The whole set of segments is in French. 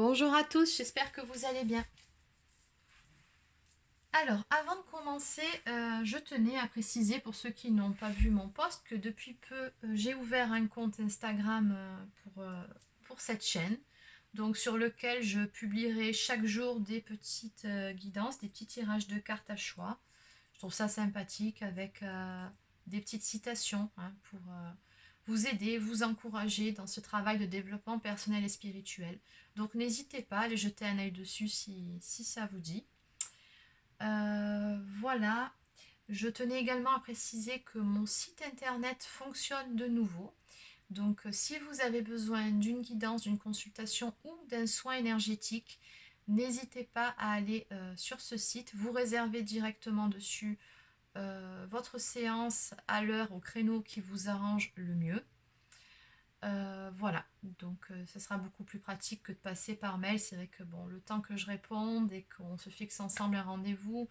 Bonjour à tous, j'espère que vous allez bien. Alors, avant de commencer, je tenais à préciser pour ceux qui n'ont pas vu mon post que depuis peu, j'ai ouvert un compte Instagram pour cette chaîne, donc sur lequel je publierai chaque jour des petites guidances, des petits tirages de cartes à choix. Je trouve ça sympathique avec des petites citations pour vous aider, vous encourager dans ce travail de développement personnel et spirituel. Donc n'hésitez pas à aller jeter un œil dessus si ça vous dit. Voilà, je tenais également à préciser que mon site internet fonctionne de nouveau. Donc si vous avez besoin d'une guidance, d'une consultation ou d'un soin énergétique, n'hésitez pas à aller sur ce site, vous réservez directement dessus votre séance à l'heure, au créneau qui vous arrange le mieux. Voilà, donc ça sera beaucoup plus pratique que de passer par mail. C'est vrai que bon, le temps que je réponde et qu'on se fixe ensemble un rendez-vous,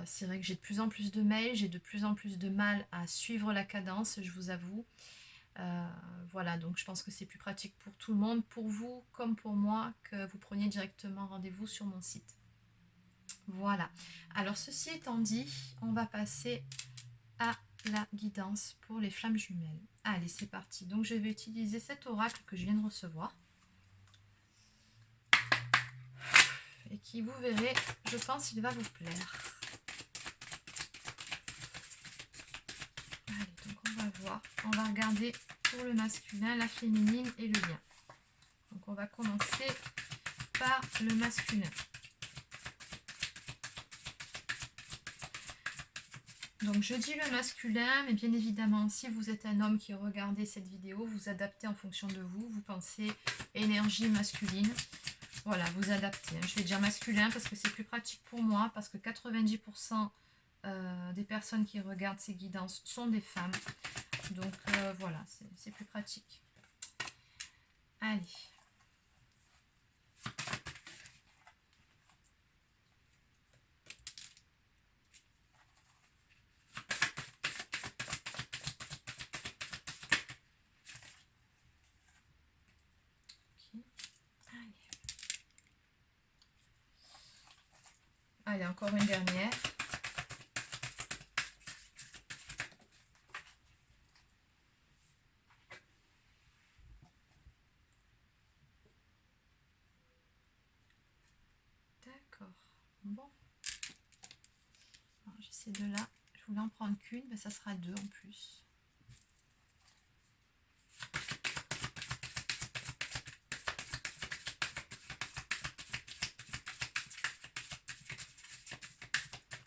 c'est vrai que j'ai de plus en plus de mails, j'ai de plus en plus de mal à suivre la cadence, je vous avoue. Euh, voilà, donc je pense que c'est plus pratique pour tout le monde, pour vous comme pour moi, que vous preniez directement rendez-vous sur mon site. Voilà. Alors ceci étant dit, on va passer à la guidance pour les flammes jumelles. Allez, c'est parti. Donc je vais utiliser cet oracle que je viens de recevoir et qui, vous verrez, je pense il va vous plaire. Allez, donc on va voir. On va regarder pour le masculin, la féminine et le lien. Donc on va commencer par le masculin. Donc je dis le masculin, mais bien évidemment, si vous êtes un homme qui regardez cette vidéo, vous adaptez en fonction de vous. Vous pensez énergie masculine. Voilà, vous adaptez. Je vais dire masculin parce que c'est plus pratique pour moi, parce que 90% des personnes qui regardent ces guidances sont des femmes. Donc voilà, c'est plus pratique. Allez. Allez, encore une dernière. D'accord. Bon. J'essaie de là. Je voulais en prendre qu'une, mais ça sera deux en plus.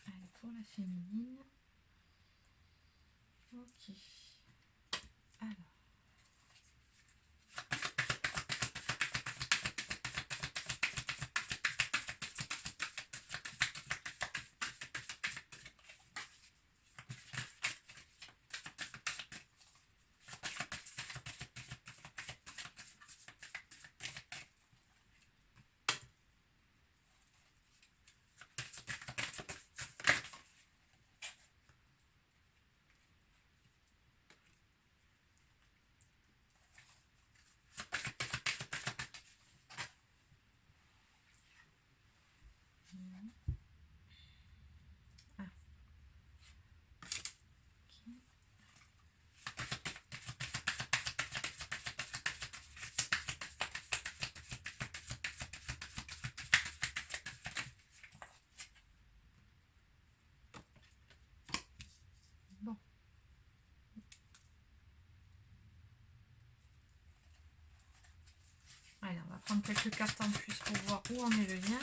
Allez, pour la féminine. Ok. Alors. Bon. Allez, on va prendre quelques cartes en plus pour voir où en est le lien.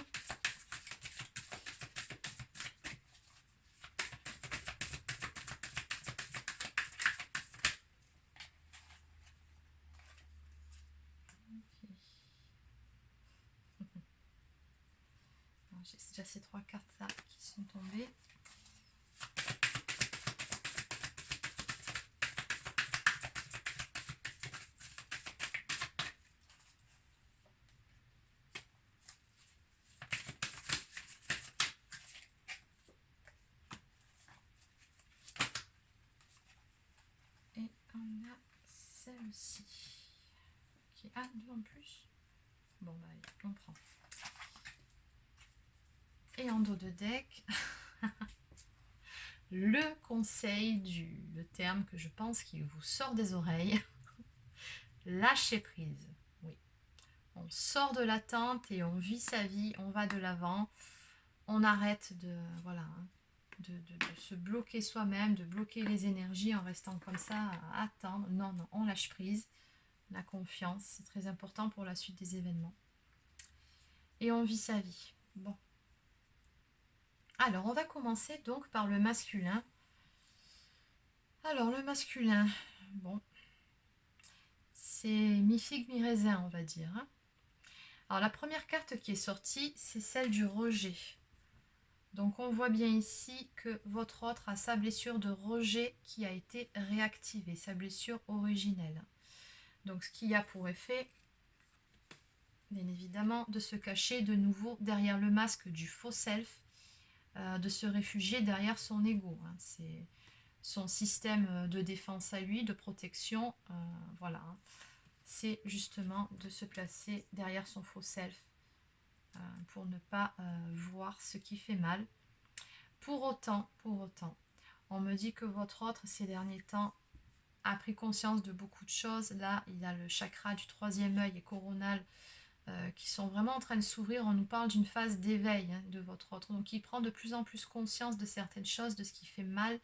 J'ai déjà ces trois cartes là qui sont tombées. Et on a celle-ci. Okay. Ah, deux en plus. Bon, bah, allez, on prend. Et en dos de deck, le conseil le terme que je pense qui vous sort des oreilles, lâcher prise. Oui, on sort de l'attente et on vit sa vie, on va de l'avant, on arrête de, voilà, de se bloquer soi-même, de bloquer les énergies en restant comme ça à attendre. Non, non, on lâche prise, la confiance, c'est très important pour la suite des événements. Et on vit sa vie. Bon. Alors, on va commencer donc par le masculin. Alors, le masculin, bon, c'est mi-figue, mi-raisin, on va dire. Hein. Alors, la première carte qui est sortie, c'est celle du rejet. Donc, on voit bien ici que votre autre a sa blessure de rejet qui a été réactivée, sa blessure originelle. Donc, ce qui a pour effet, bien évidemment, de se cacher de nouveau derrière le masque du faux self, de se réfugier derrière son ego. Hein. C'est son système de défense à lui, de protection, voilà. C'est justement de se placer derrière son faux self pour ne pas voir ce qui fait mal. Pour autant, on me dit que votre autre, ces derniers temps, a pris conscience de beaucoup de choses. Là, il a le chakra du troisième œil et coronal qui sont vraiment en train de s'ouvrir. On nous parle d'une phase d'éveil de votre autre. Donc, il prend de plus en plus conscience de certaines choses, de ce qui fait mal.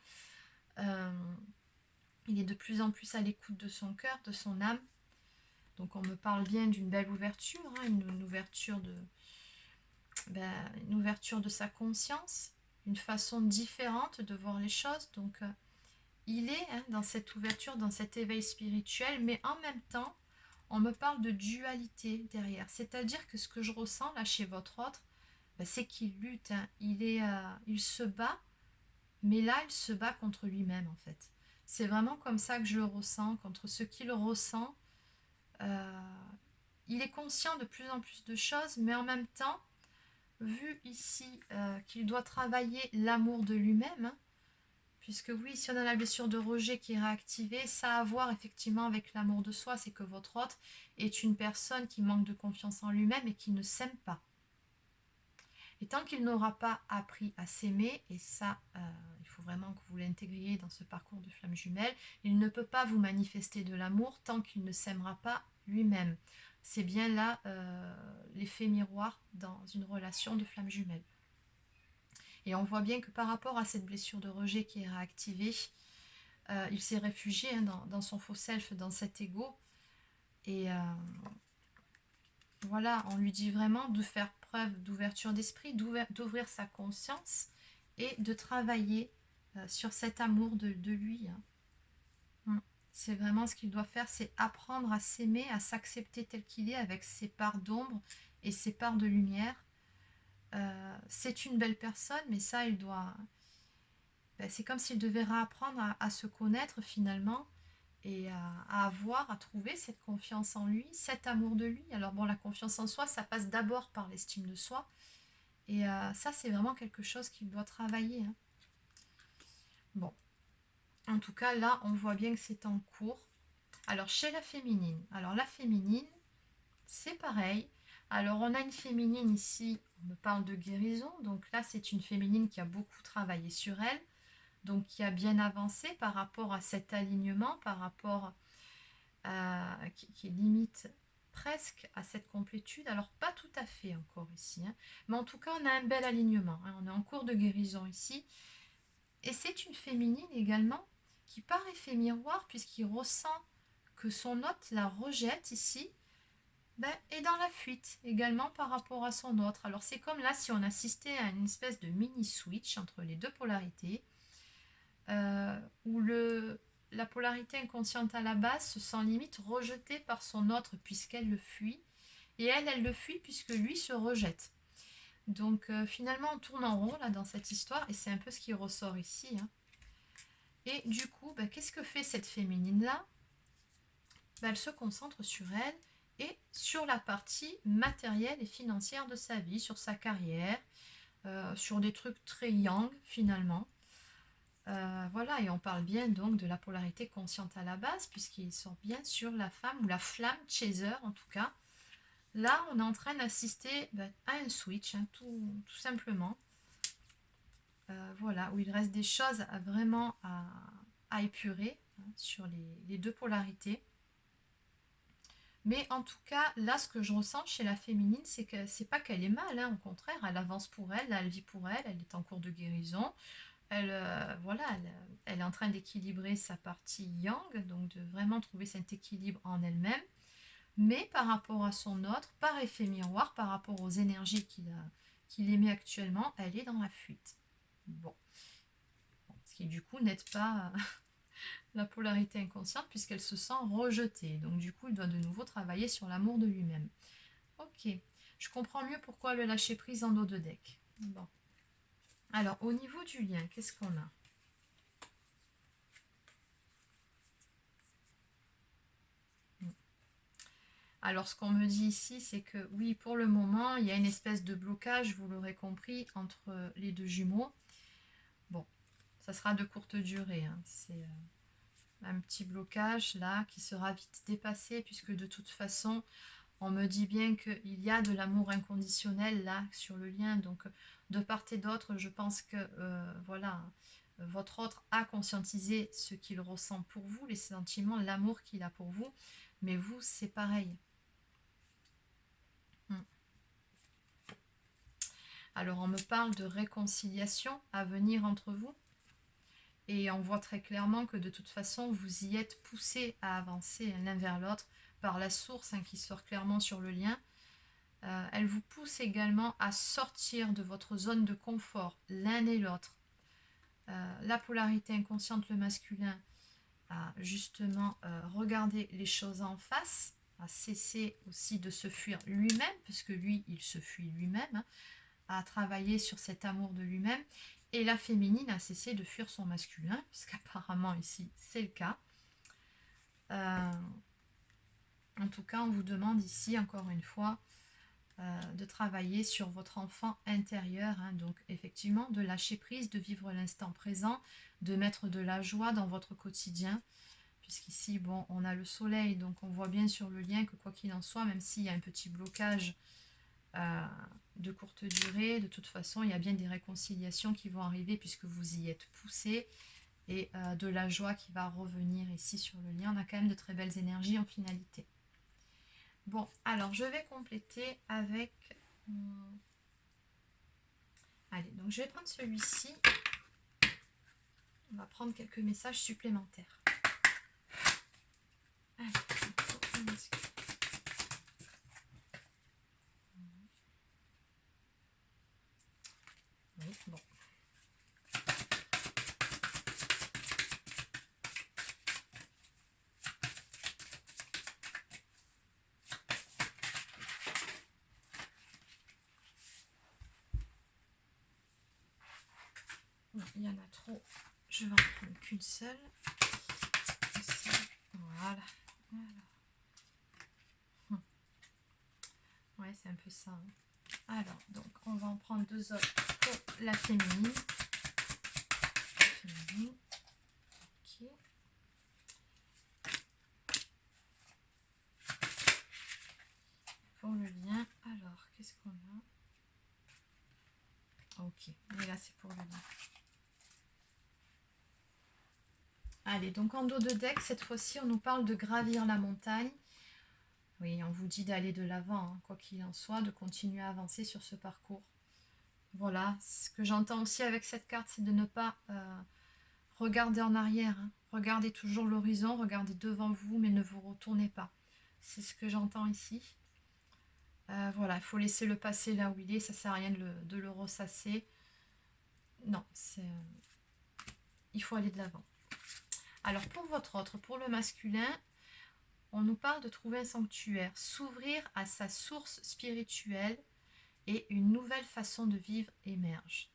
Il est de plus en plus à l'écoute de son cœur, de son âme. Donc, on me parle bien d'une belle ouverture, hein, une ouverture de sa conscience, une façon différente de voir les choses. Donc, il est dans cette ouverture, dans cet éveil spirituel, mais en même temps, on me parle de dualité derrière. C'est-à-dire que ce que je ressens là chez votre autre, c'est qu'il lutte, hein. Il se bat, mais là, il se bat contre lui-même en fait. C'est vraiment comme ça que je le ressens, contre ce qu'il ressent. Il est conscient de plus en plus de choses, mais en même temps, vu ici qu'il doit travailler l'amour de lui-même, hein, puisque oui, si on a la blessure de rejet qui est réactivée, ça a à voir effectivement avec l'amour de soi, c'est que votre autre est une personne qui manque de confiance en lui-même et qui ne s'aime pas. Et tant qu'il n'aura pas appris à s'aimer, et ça, il faut vraiment que vous l'intégriez dans ce parcours de flamme jumelle, il ne peut pas vous manifester de l'amour tant qu'il ne s'aimera pas lui-même. C'est bien là l'effet miroir dans une relation de flamme jumelle. Et on voit bien que par rapport à cette blessure de rejet qui est réactivée, il s'est réfugié dans son faux self, dans cet ego. Et voilà, on lui dit vraiment de faire preuve d'ouverture d'esprit, d'ouvrir sa conscience et de travailler sur cet amour de lui. Hein. C'est vraiment ce qu'il doit faire, c'est apprendre à s'aimer, à s'accepter tel qu'il est avec ses parts d'ombre et ses parts de lumière. C'est une belle personne, mais ça, il doit... c'est comme s'il devait réapprendre à se connaître finalement et à avoir, à trouver cette confiance en lui, cet amour de lui. Alors bon, la confiance en soi, ça passe d'abord par l'estime de soi. Et ça, c'est vraiment quelque chose qu'il doit travailler. Hein. Bon, en tout cas, là, on voit bien que c'est en cours. Alors, chez la féminine. Alors, la féminine, c'est pareil. Alors, on a une féminine ici, on me parle de guérison. Donc là, c'est une féminine qui a beaucoup travaillé sur elle. Donc, qui a bien avancé par rapport à cet alignement, par rapport qui est limite presque à cette complétude. Alors, pas tout à fait encore ici. Hein. Mais en tout cas, on a un bel alignement. Hein. On est en cours de guérison ici. Et c'est une féminine également qui, par effet miroir, puisqu'il ressent que son hôte la rejette ici, est dans la fuite également par rapport à son autre. Alors c'est comme là si on assistait à une espèce de mini switch entre les deux polarités, où la polarité inconsciente à la base se sent limite rejetée par son autre puisqu'elle le fuit, et elle le fuit puisque lui se rejette. Donc finalement on tourne en rond là dans cette histoire, et c'est un peu ce qui ressort ici. Hein. Et du coup, qu'est-ce que fait cette féminine-là ? Elle se concentre sur elle et sur la partie matérielle et financière de sa vie, sur sa carrière, sur des trucs très yang finalement. Voilà, et on parle bien donc de la polarité consciente à la base, puisqu'il sort bien sur la femme, ou la flamme chaser en tout cas, là, on est en train d'assister à un switch, hein, tout simplement. Voilà, où il reste des choses à épurer hein, sur les deux polarités. Mais en tout cas, là, ce que je ressens chez la féminine, c'est que c'est pas qu'elle est mal, hein, au contraire, elle avance pour elle, là, elle vit pour elle, elle est en cours de guérison. Voilà, elle est en train d'équilibrer sa partie yang, donc de vraiment trouver cet équilibre en elle-même. Mais par rapport à son autre, par effet miroir, par rapport aux énergies qu'il émet actuellement, elle est dans la fuite. Bon, ce qui du coup n'aide pas la polarité inconsciente puisqu'elle se sent rejetée. Donc du coup, il doit de nouveau travailler sur l'amour de lui-même. Ok, je comprends mieux pourquoi le lâcher prise en dos de deck. Bon. Alors, au niveau du lien, qu'est-ce qu'on a? Alors, ce qu'on me dit ici, c'est que oui, pour le moment, il y a une espèce de blocage, vous l'aurez compris, entre les deux jumeaux. Bon, ça sera de courte durée. Hein. C'est un petit blocage là qui sera vite dépassé puisque de toute façon, on me dit bien qu'il y a de l'amour inconditionnel là sur le lien. Donc, de part et d'autre, je pense que voilà, votre autre a conscientisé ce qu'il ressent pour vous, les sentiments, l'amour qu'il a pour vous. Mais vous, c'est pareil. Alors, on me parle de réconciliation à venir entre vous. Et on voit très clairement que de toute façon, vous y êtes poussés à avancer l'un vers l'autre par la source hein, qui sort clairement sur le lien. Elle vous pousse également à sortir de votre zone de confort, l'un et l'autre. La polarité inconsciente, le masculin, à justement regarder les choses en face, à cesser aussi de se fuir lui-même, puisque lui, il se fuit lui-même, hein, à travailler sur cet amour de lui-même. Et la féminine a cessé de fuir son masculin, puisqu'apparemment ici, c'est le cas. En tout cas, on vous demande ici, encore une fois, de travailler sur votre enfant intérieur. Hein, donc, effectivement, de lâcher prise, de vivre l'instant présent, de mettre de la joie dans votre quotidien. Puisqu'ici, bon, on a le soleil, donc on voit bien sur le lien que quoi qu'il en soit, même s'il y a un petit blocage de courte durée, de toute façon, il y a bien des réconciliations qui vont arriver puisque vous y êtes poussé et de la joie qui va revenir ici sur le lien. On a quand même de très belles énergies en finalité. Bon, alors je vais compléter avec... Allez, donc je vais prendre celui-ci. On va prendre quelques messages supplémentaires. Allez, oui, bon. Non, il y en a trop. Je vais en prendre qu'une seule. Ici. Voilà. Ouais, c'est un peu ça. Hein. Alors, donc, on va en prendre deux autres pour la féminine. Ok. Pour le lien, alors, qu'est-ce qu'on a? Ok, et là, c'est pour le lien. Allez, donc en dos de deck, cette fois-ci, on nous parle de gravir la montagne. Oui, on vous dit d'aller de l'avant, hein, quoi qu'il en soit, de continuer à avancer sur ce parcours. Voilà, ce que j'entends aussi avec cette carte, c'est de ne pas regarder en arrière. Hein. Regardez toujours l'horizon, regardez devant vous, mais ne vous retournez pas. C'est ce que j'entends ici. Voilà, il faut laisser le passé là où il est, ça ne sert à rien de le ressasser. Non, il faut aller de l'avant. Alors pour votre autre, pour le masculin, on nous parle de trouver un sanctuaire, s'ouvrir à sa source spirituelle et une nouvelle façon de vivre émerge.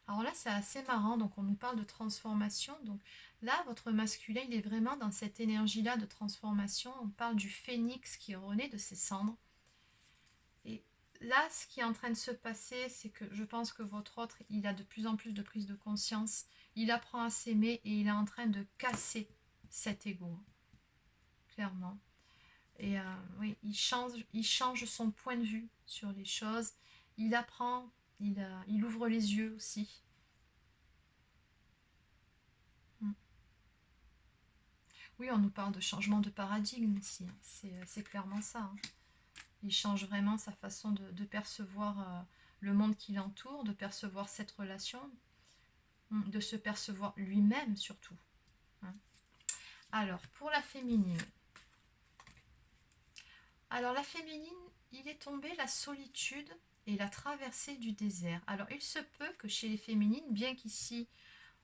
Alors là, c'est assez marrant, donc on nous parle de transformation. Donc là, votre masculin, il est vraiment dans cette énergie-là de transformation. On parle du phénix qui renaît de ses cendres. Et là, ce qui est en train de se passer, c'est que je pense que votre autre, il a de plus en plus de prise de conscience. Il apprend à s'aimer et il est en train de casser cet ego. Clairement. Et oui, il change son point de vue sur les choses. Il apprend, il ouvre les yeux aussi. Mm. Oui, on nous parle de changement de paradigme ici, hein. C'est clairement ça, hein. Il change vraiment sa façon de percevoir le monde qui l'entoure, de percevoir cette relation, de se percevoir lui-même surtout, hein. Alors, pour la féminine. Alors, la féminine, il est tombé la solitude et la traversée du désert. Alors, il se peut que chez les féminines, bien qu'ici,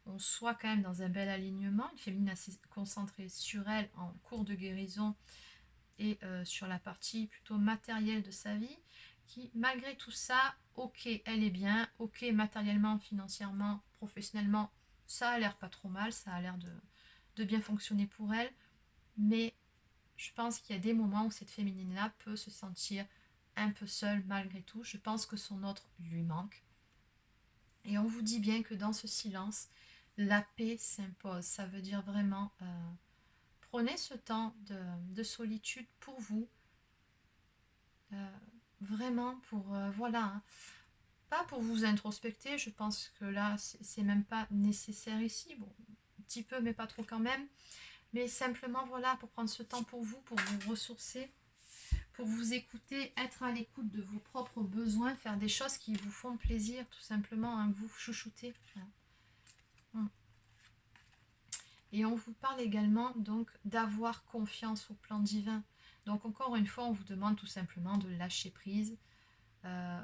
on soit quand même dans un bel alignement, une féminine assez concentrée sur elle en cours de guérison et sur la partie plutôt matérielle de sa vie, qui malgré tout ça, ok, elle est bien, ok, matériellement, financièrement, professionnellement, ça a l'air pas trop mal, ça a l'air de bien fonctionner pour elle, mais je pense qu'il y a des moments où cette féminine-là peut se sentir un peu seule malgré tout. Je pense que son autre lui manque. Et on vous dit bien que dans ce silence, la paix s'impose. Ça veut dire vraiment, prenez ce temps de solitude pour vous, euh, vraiment pour, voilà, hein. Pas pour vous introspecter, je pense que là, c'est même pas nécessaire ici. Bon, un petit peu, mais pas trop quand même. Mais simplement, voilà, pour prendre ce temps pour vous ressourcer, pour vous écouter, être à l'écoute de vos propres besoins, faire des choses qui vous font plaisir, tout simplement, hein, vous chouchouter, hein. Et on vous parle également donc d'avoir confiance au plan divin. Donc encore une fois, on vous demande tout simplement de lâcher prise.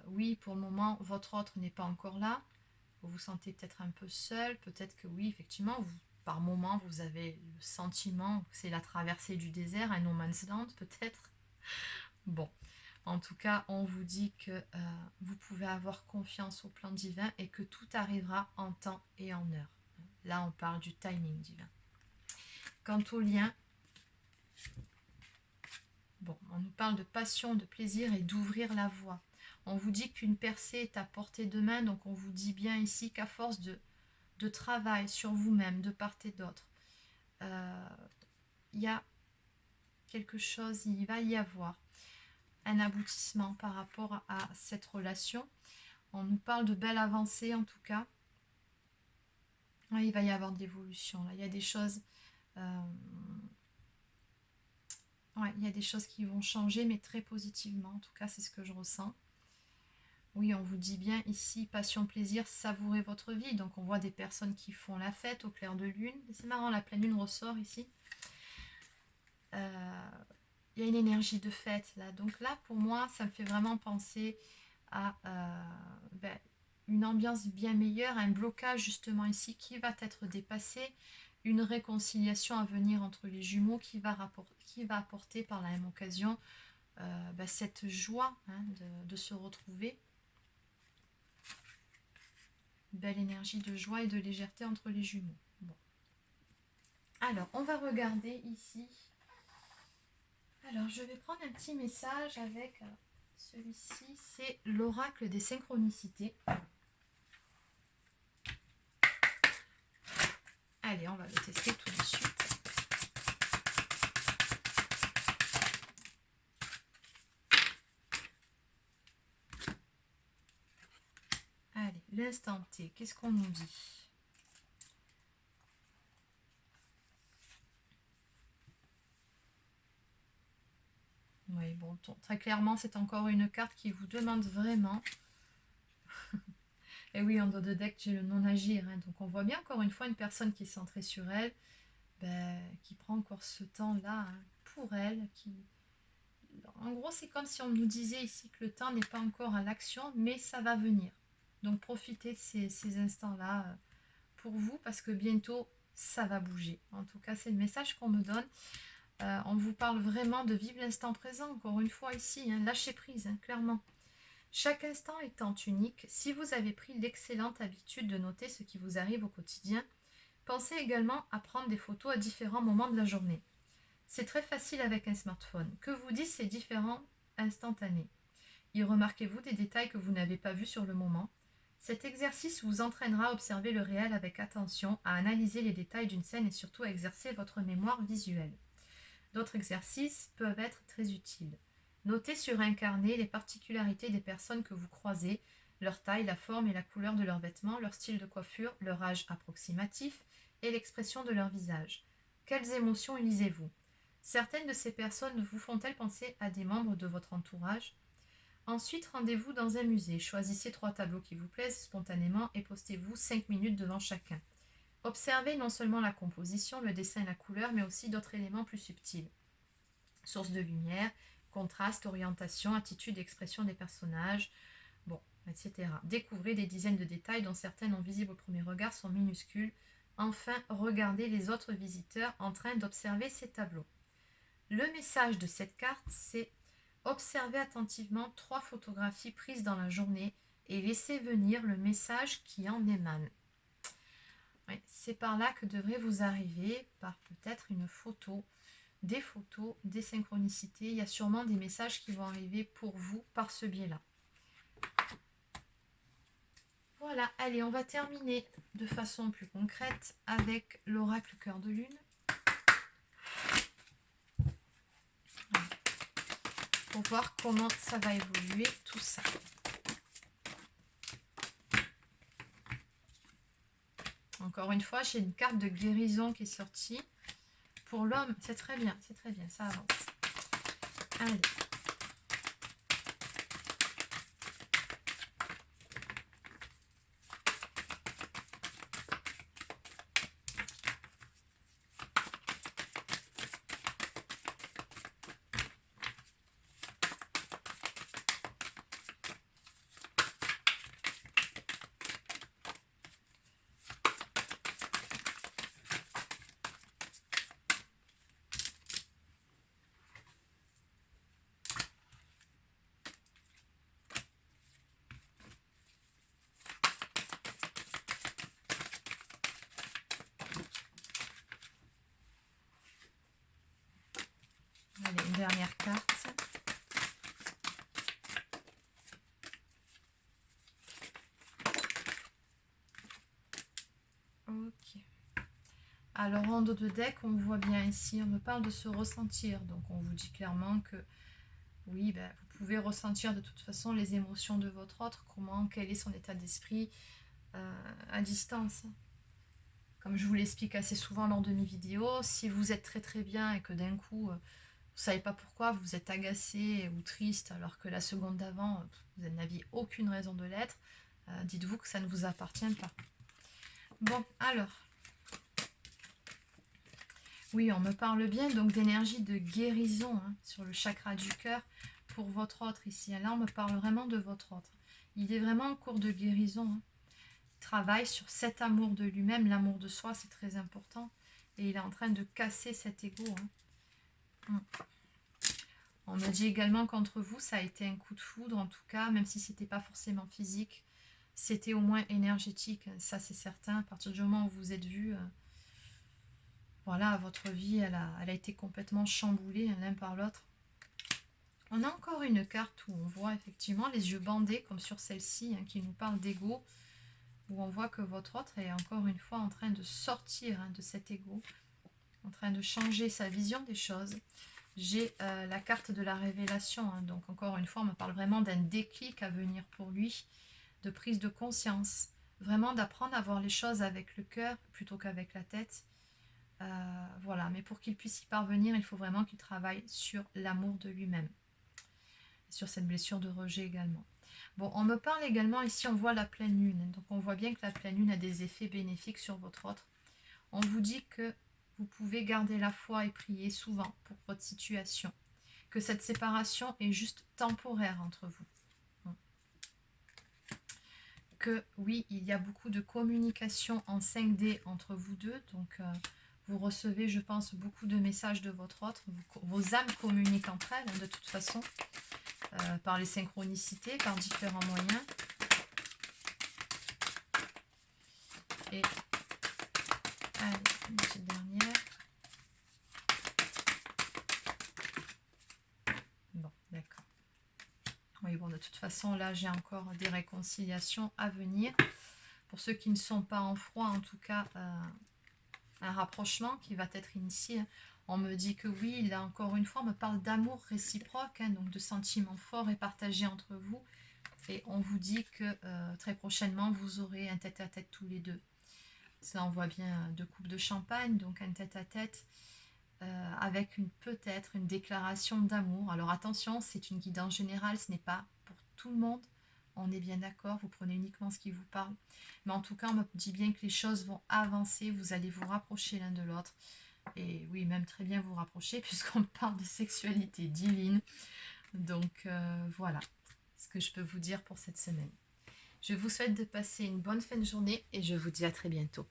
Oui, pour le moment, votre autre n'est pas encore là. Vous vous sentez peut-être un peu seul. Peut-être que oui, effectivement, par moment, vous avez le sentiment que c'est la traversée du désert, un no man's land peut-être. Bon, en tout cas, on vous dit que vous pouvez avoir confiance au plan divin et que tout arrivera en temps et en heure. Là, on parle du timing divin. Quant au lien, bon, on nous parle de passion, de plaisir et d'ouvrir la voie. On vous dit qu'une percée est à portée de main, donc on vous dit bien ici qu'à force de travail sur vous-même, de part et d'autre, il y a quelque chose, il va y avoir un aboutissement par rapport à cette relation. On nous parle de belles avancées en tout cas. Ouais, il va y avoir de l'évolution. Là. Il y a des choses... ouais, il y a des choses qui vont changer, mais très positivement. En tout cas, c'est ce que je ressens. Oui, on vous dit bien ici, passion, plaisir, savourez votre vie. Donc on voit des personnes qui font la fête au clair de lune. C'est marrant, la pleine lune ressort ici. Il y a une énergie de fête là. Donc là, pour moi, ça me fait vraiment penser à une ambiance bien meilleure, un blocage justement ici qui va être dépassé, une réconciliation à venir entre les jumeaux qui va apporter par la même occasion cette joie, hein, de se retrouver. Belle énergie de joie et de légèreté entre les jumeaux. Bon. Alors, on va regarder ici. Alors, je vais prendre un petit message avec celui-ci. C'est l'oracle des synchronicités. Allez, on va le tester tout de suite. Allez, l'instant T, qu'est-ce qu'on nous dit? Oui, bon, très clairement, c'est encore une carte qui vous demande vraiment. Et oui, en dos de deck, j'ai le non-agir. Hein, donc on voit bien encore une fois une personne qui est centrée sur elle, qui prend encore ce temps-là, hein, pour elle. En gros, c'est comme si on nous disait ici que le temps n'est pas encore à l'action, mais ça va venir. Donc profitez de ces instants-là pour vous, parce que bientôt, ça va bouger. En tout cas, c'est le message qu'on me donne. On vous parle vraiment de vivre l'instant présent, encore une fois ici, hein, lâcher prise, hein, clairement. Chaque instant étant unique, si vous avez pris l'excellente habitude de noter ce qui vous arrive au quotidien, pensez également à prendre des photos à différents moments de la journée. C'est très facile avec un smartphone. Que vous disent ces différents instantanés? Y remarquez-vous des détails que vous n'avez pas vus sur le moment? Cet exercice vous entraînera à observer le réel avec attention, à analyser les détails d'une scène et surtout à exercer votre mémoire visuelle. D'autres exercices peuvent être très utiles. Notez sur un carnet les particularités des personnes que vous croisez, leur taille, la forme et la couleur de leurs vêtements, leur style de coiffure, leur âge approximatif et l'expression de leur visage. Quelles émotions lisez-vous? Certaines de ces personnes vous font-elles penser à des membres de votre entourage? Ensuite, rendez-vous dans un musée. Choisissez 3 tableaux qui vous plaisent spontanément et postez-vous 5 minutes devant chacun. Observez non seulement la composition, le dessin et la couleur, mais aussi d'autres éléments plus subtils. Source de lumière, contraste, orientation, attitude et expression des personnages, bon, etc. Découvrez des dizaines de détails dont certains non visibles au premier regard sont minuscules. Enfin, regardez les autres visiteurs en train d'observer ces tableaux. Le message de cette carte, c'est observez attentivement 3 photographies prises dans la journée et laissez venir le message qui en émane. Oui, c'est par là que devrait vous arriver, par peut-être une photo, des synchronicités. Il y a sûrement des messages qui vont arriver pour vous par ce biais-là. Voilà, allez, on va terminer de façon plus concrète avec l'oracle cœur de lune. Voilà. Pour voir comment ça va évoluer tout ça. Encore une fois, j'ai une carte de guérison qui est sortie. Pour l'homme, c'est très bien, ça avance. Allez. Allez, une dernière carte. Ok. Alors, en dos de deck, on voit bien ici, on me parle de se ressentir. Donc, on vous dit clairement que, oui, ben, vous pouvez ressentir de toute façon les émotions de votre autre, quel est son état d'esprit à distance. Comme je vous l'explique assez souvent lors de mes vidéos, si vous êtes très très bien et que d'un coup, vous ne savez pas pourquoi, vous êtes agacé ou triste, alors que la seconde d'avant, vous n'aviez aucune raison de l'être, dites-vous que ça ne vous appartient pas. Bon, alors... Oui, on me parle bien donc d'énergie de guérison sur le chakra du cœur pour votre autre ici. Là, on me parle vraiment de votre autre. Il est vraiment en cours de guérison. Il travaille sur cet amour de lui-même. L'amour de soi, c'est très important. Et il est en train de casser cet ego. On me dit également qu'entre vous, ça a été un coup de foudre, en tout cas, même si ce n'était pas forcément physique. C'était au moins énergétique, ça c'est certain. À partir du moment où vous êtes vus... Voilà, votre vie, elle a été complètement chamboulée l'un par l'autre. On a encore une carte où on voit effectivement les yeux bandés, comme sur celle-ci, qui nous parle d'ego, où on voit que votre autre est encore une fois en train de sortir de cet ego, en train de changer sa vision des choses. J'ai la carte de la révélation, donc encore une fois, on me parle vraiment d'un déclic à venir pour lui, de prise de conscience, vraiment d'apprendre à voir les choses avec le cœur plutôt qu'avec la tête. Voilà, mais pour qu'il puisse y parvenir, il faut vraiment qu'il travaille sur l'amour de lui-même. Sur cette blessure de rejet également. Bon, on me parle également, ici on voit la pleine lune. Donc on voit bien que la pleine lune a des effets bénéfiques sur votre autre. On vous dit que vous pouvez garder la foi et prier souvent pour votre situation. Que cette séparation est juste temporaire entre vous. Que oui, il y a beaucoup de communication en 5D entre vous deux. Donc... vous recevez, je pense, beaucoup de messages de votre autre. Vos âmes communiquent entre elles, de toute façon, par les synchronicités, par différents moyens. Et, allez, une petite dernière. Bon, d'accord. Oui, bon, de toute façon, là, j'ai encore des réconciliations à venir. Pour ceux qui ne sont pas en froid, en tout cas... un rapprochement qui va être initié. On me dit que oui, là encore une fois, on me parle d'amour réciproque, hein, donc de sentiments forts et partagés entre vous. Et on vous dit que très prochainement, vous aurez un tête-à-tête tous les deux. Ça, on voit bien deux coupes de champagne, donc un tête-à-tête avec peut-être une déclaration d'amour. Alors attention, c'est une guidance générale, ce n'est pas pour tout le monde. On est bien d'accord, vous prenez uniquement ce qui vous parle. Mais en tout cas, on me dit bien que les choses vont avancer, vous allez vous rapprocher l'un de l'autre. Et oui, même très bien vous rapprocher, puisqu'on parle de sexualité divine. Donc voilà ce que je peux vous dire pour cette semaine. Je vous souhaite de passer une bonne fin de journée et je vous dis à très bientôt.